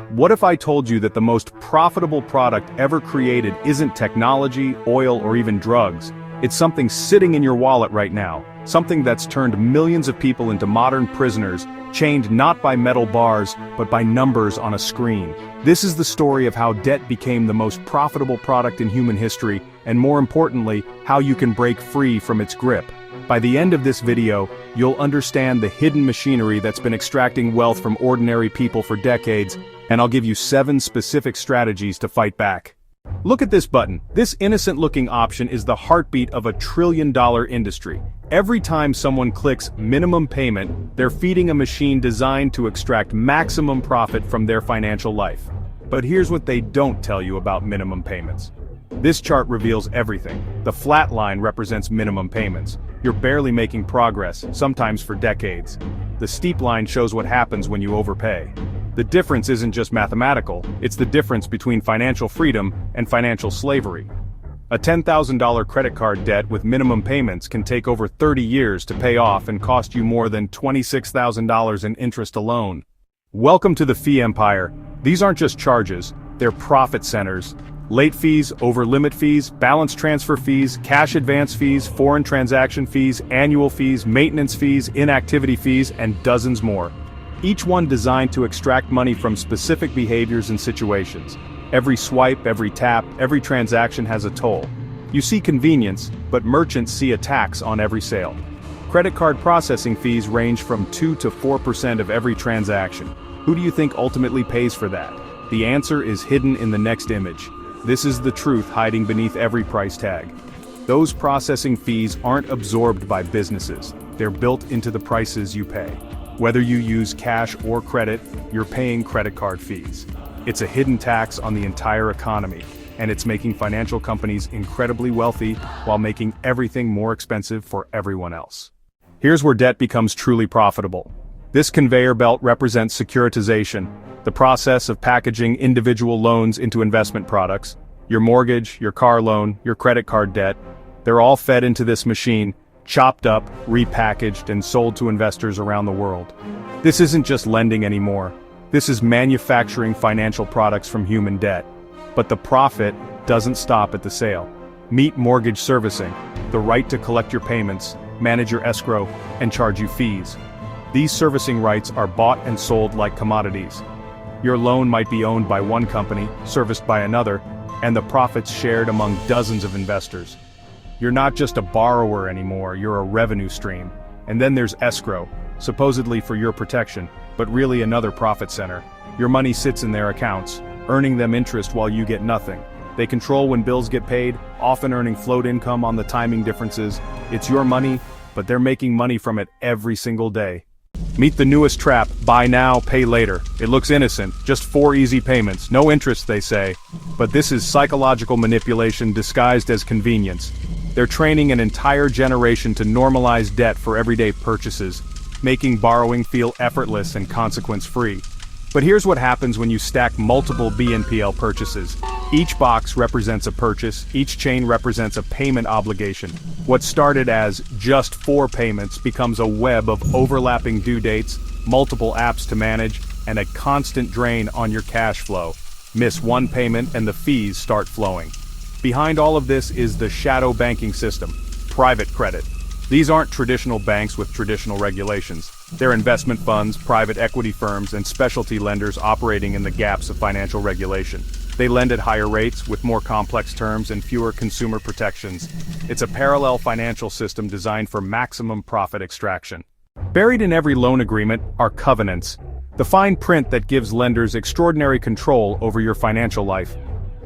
What if I told you that the most profitable product ever created isn't technology, oil, or even drugs? It's something sitting in your wallet right now, something that's turned millions of people into modern prisoners, chained not by metal bars, but by numbers on a screen. This is the story of how debt became the most profitable product in human history, and more importantly, how you can break free from its grip. By the end of this video, you'll understand the hidden machinery that's been extracting wealth from ordinary people for decades, and I'll give you 7 specific strategies to fight back. Look at this button. This innocent-looking option is the heartbeat of a trillion-dollar industry. Every time someone clicks minimum payment, they're feeding a machine designed to extract maximum profit from their financial life. But here's what they don't tell you about minimum payments. This chart reveals everything. The flat line represents minimum payments. You're barely making progress, sometimes for decades. The steep line shows what happens when you overpay. The difference isn't just mathematical, it's the difference between financial freedom and financial slavery. A $10,000 credit card debt with minimum payments can take over 30 years to pay off and cost you more than $26,000 in interest alone. Welcome to the fee empire. These aren't just charges, they're profit centers. Late fees, over-limit fees, balance transfer fees, cash advance fees, foreign transaction fees, annual fees, maintenance fees, inactivity fees, and dozens more. Each one designed to extract money from specific behaviors and situations. Every swipe, every tap, every transaction has a toll. You see convenience, but merchants see a tax on every sale. Credit card processing fees range from 2 to 4% of every transaction. Who do you think ultimately pays for that? The answer is hidden in the next image. This is the truth hiding beneath every price tag. Those processing fees aren't absorbed by businesses. They're built into the prices you pay. Whether you use cash or credit, you're paying credit card fees. It's a hidden tax on the entire economy, and it's making financial companies incredibly wealthy while making everything more expensive for everyone else. Here's where debt becomes truly profitable. This conveyor belt represents securitization, the process of packaging individual loans into investment products. Your mortgage, your car loan, your credit card debt, they're all fed into this machine, chopped up, repackaged, and sold to investors around the world. This isn't just lending anymore. This is manufacturing financial products from human debt. But the profit doesn't stop at the sale. Meet mortgage servicing, the right to collect your payments, manage your escrow, and charge you fees. These servicing rights are bought and sold like commodities. Your loan might be owned by one company, serviced by another, and the profits shared among dozens of investors. You're not just a borrower anymore, you're a revenue stream. And then there's escrow, supposedly for your protection, but really another profit center. Your money sits in their accounts, earning them interest while you get nothing. They control when bills get paid, often earning float income on the timing differences. It's your money, but they're making money from it every single day. Meet the newest trap, buy now, pay later. It looks innocent, just 4 easy payments, no interest they say. But this is psychological manipulation disguised as convenience. They're training an entire generation to normalize debt for everyday purchases, making borrowing feel effortless and consequence-free. But here's what happens when you stack multiple BNPL purchases. Each box represents a purchase, each chain represents a payment obligation. What started as just 4 payments becomes a web of overlapping due dates, multiple apps to manage, and a constant drain on your cash flow. Miss one payment and the fees start flowing. Behind all of this is the shadow banking system, private credit. These aren't traditional banks with traditional regulations. They're investment funds, private equity firms, and specialty lenders operating in the gaps of financial regulation. They lend at higher rates, with more complex terms and fewer consumer protections. It's a parallel financial system designed for maximum profit extraction. Buried in every loan agreement are covenants, the fine print that gives lenders extraordinary control over your financial life.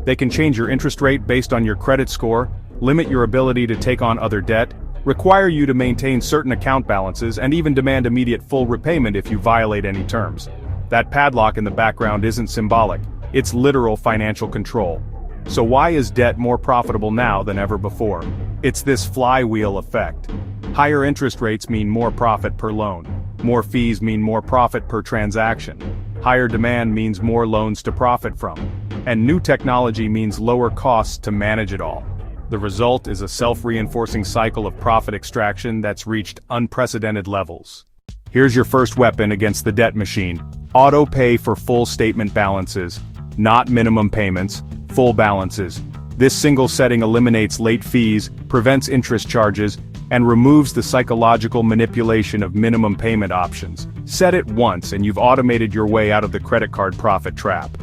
They can change your interest rate based on your credit score, limit your ability to take on other debt, require you to maintain certain account balances, and even demand immediate full repayment if you violate any terms. That padlock in the background isn't symbolic, it's literal financial control. So why is debt more profitable now than ever before? It's this flywheel effect. Higher interest rates mean more profit per loan. More fees mean more profit per transaction. Higher demand means more loans to profit from. And new technology means lower costs to manage it all. The result is a self-reinforcing cycle of profit extraction that's reached unprecedented levels. Here's your first weapon against the debt machine: Auto pay for full statement balances, not minimum payments, full balances. This single setting eliminates late fees, prevents interest charges, and removes the psychological manipulation of minimum payment options. Set it once and you've automated your way out of the credit card profit trap.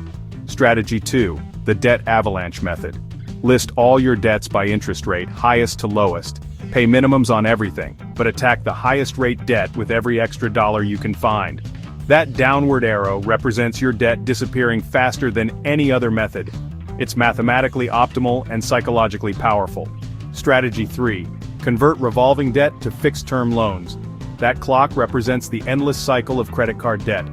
Strategy 2, the debt avalanche method. List all your debts by interest rate, highest to lowest. Pay minimums on everything, but attack the highest rate debt with every extra dollar you can find. That downward arrow represents your debt disappearing faster than any other method. It's mathematically optimal and psychologically powerful. Strategy 3. Convert revolving debt to fixed-term loans. That clock represents the endless cycle of credit card debt.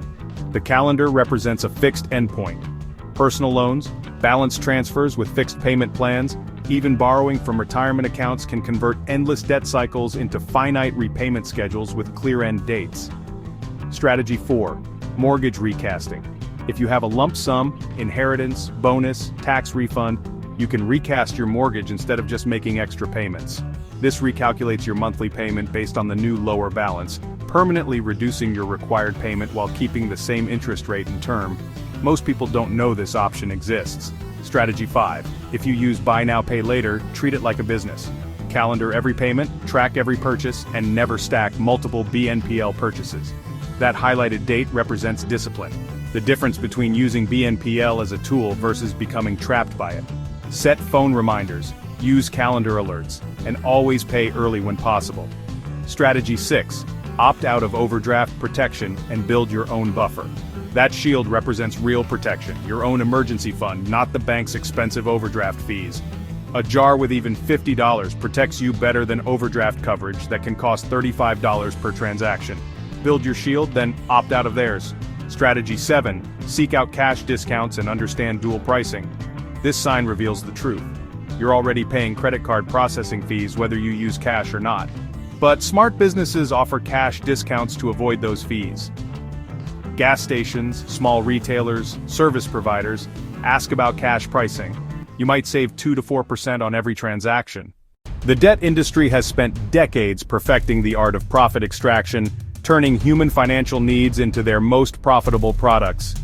The calendar represents a fixed endpoint. Personal loans, balance transfers with fixed payment plans, even borrowing from retirement accounts can convert endless debt cycles into finite repayment schedules with clear end dates. Strategy 4. Mortgage recasting. If you have a lump sum, inheritance, bonus, tax refund, you can recast your mortgage instead of just making extra payments. This recalculates your monthly payment based on the new lower balance, permanently reducing your required payment while keeping the same interest rate and term. Most people don't know this option exists. Strategy 5. If you use Buy Now Pay Later, treat it like a business. Calendar every payment, track every purchase, and never stack multiple BNPL purchases. That highlighted date represents discipline. The difference between using BNPL as a tool versus becoming trapped by it. Set phone reminders, use calendar alerts, and always pay early when possible. Strategy 6. Opt out of overdraft protection and build your own buffer. That shield represents real protection, your own emergency fund, not the bank's expensive overdraft fees. A jar with even $50 protects you better than overdraft coverage that can cost $35 per transaction. Build your shield, then opt out of theirs. Strategy 7. Seek out cash discounts and understand dual pricing. This sign reveals the truth. You're already paying credit card processing fees whether you use cash or not. But smart businesses offer cash discounts to avoid those fees. Gas stations, small retailers, service providers, ask about cash pricing. You might save 2 to 4% on every transaction. The debt industry has spent decades perfecting the art of profit extraction, turning human financial needs into their most profitable products.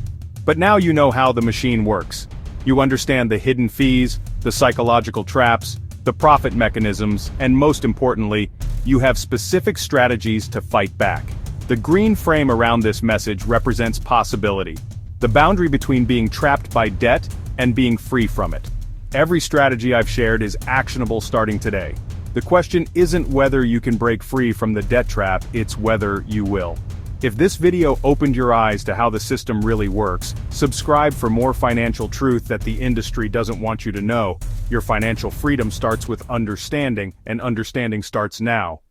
But now you know how the machine works. You understand the hidden fees, the psychological traps, the profit mechanisms, and most importantly, you have specific strategies to fight back. The green frame around this message represents possibility, the boundary between being trapped by debt and being free from it. Every strategy I've shared is actionable starting today. The question isn't whether you can break free from the debt trap, it's whether you will. If this video opened your eyes to how the system really works, subscribe for more financial truth that the industry doesn't want you to know. Your financial freedom starts with understanding, and understanding starts now.